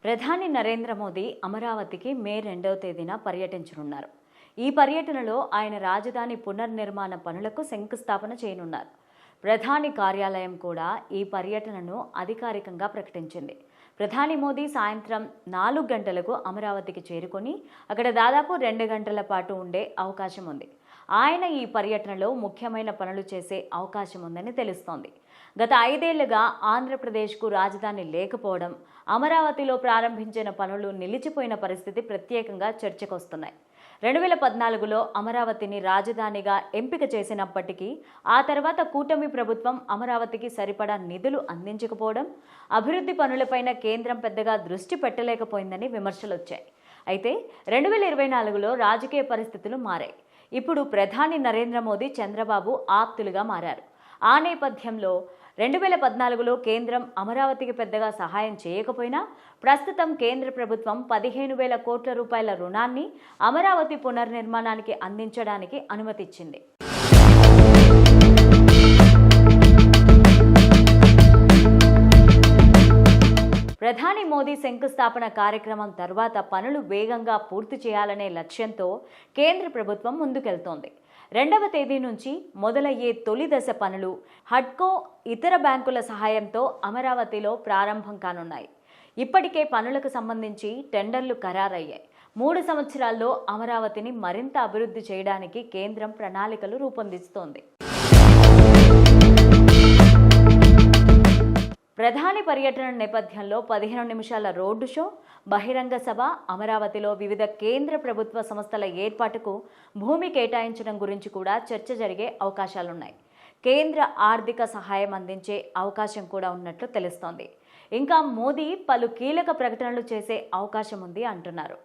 ప్రధాని నరేంద్ర మోదీ అమరావతికి మే 2వ తేదీన పర్యటించనున్నారు. ఈ పర్యటనలో ఆయన రాజధాని పునర్నిర్మాణ పనులకు శంకుస్థాపన చేయనున్నారు. ప్రధాని కార్యాలయం కూడా ఈ పర్యటనను అధికారికంగా ప్రకటించింది. ప్రధాని మోదీ సాయంత్రం 4 గంటలకు అమరావతికి చేరుకొని అక్కడ దాదాపు 2 గంటల పాటు ఉండే అవకాశం ఉంది. ఆయన ఈ పర్యటనలో ముఖ్యమైన పనులు చేసే అవకాశం ఉందని తెలుస్తోంది. గత 5 ఏళ్లుగా ఆంధ్రప్రదేశ్కు రాజధాని లేకపోవడం, అమరావతిలో ప్రారంభించిన పనులు నిలిచిపోయిన పరిస్థితి ప్రత్యేకంగా చర్చకొస్తున్నాయి. 2014లో అమరావతిని రాజధానిగా ఎంపిక చేసినప్పటికీ ఆ తర్వాత కూటమి ప్రభుత్వం అమరావతికి సరిపడా నిధులు అందించకపోవడం, అభివృద్ధి పనులపైన కేంద్రం పెద్దగా దృష్టి పెట్టలేకపోయిందని విమర్శలొచ్చాయి. అయితే 2024లో రాజకీయ పరిస్థితులు మారాయి. ఇప్పుడు ప్రధాని నరేంద్ర మోదీ చంద్రబాబు ఆప్తులుగా మారారు. ఆ నేపథ్యంలో 2014లో కేంద్రం అమరావతికి పెద్దగా సహాయం చేయకపోయినా ప్రస్తుతం కేంద్ర ప్రభుత్వం 15,000 కోట్ల రూపాయల రుణాన్ని అమరావతి పునర్నిర్మాణానికి అందించడానికి అనుమతిచ్చింది. ప్రధాని మోదీ శంకుస్థాపన కార్యక్రమం తర్వాత పనులు వేగంగా పూర్తి చేయాలనే లక్ష్యంతో కేంద్ర ప్రభుత్వం ముందుకెళ్తోంది. 2వ తేదీ నుంచి మొదలయ్యే తొలి దశ పనులు హడ్కో, ఇతర బ్యాంకుల సహాయంతో అమరావతిలో ప్రారంభం కానున్నాయి. ఇప్పటికే పనులకు సంబంధించి టెండర్లు ఖరారయ్యాయి. 3 సంవత్సరాల్లో అమరావతిని మరింత అభివృద్ధి చేయడానికి కేంద్రం ప్రణాళికలు రూపొందిస్తోంది. ప్రధాని పర్యటన నేపథ్యంలో 15 నిమిషాల రోడ్డు షో, బహిరంగ సభ, అమరావతిలో వివిధ కేంద్ర ప్రభుత్వ సంస్థల ఏర్పాటుకు భూమి కేటాయించడం గురించి కూడా చర్చ జరిగే అవకాశాలున్నాయి. కేంద్ర ఆర్థిక సహాయం అందించే అవకాశం కూడా ఉన్నట్లు తెలుస్తోంది. ఇంకా మోదీ పలు కీలక ప్రకటనలు చేసే అవకాశం ఉంది అంటున్నారు.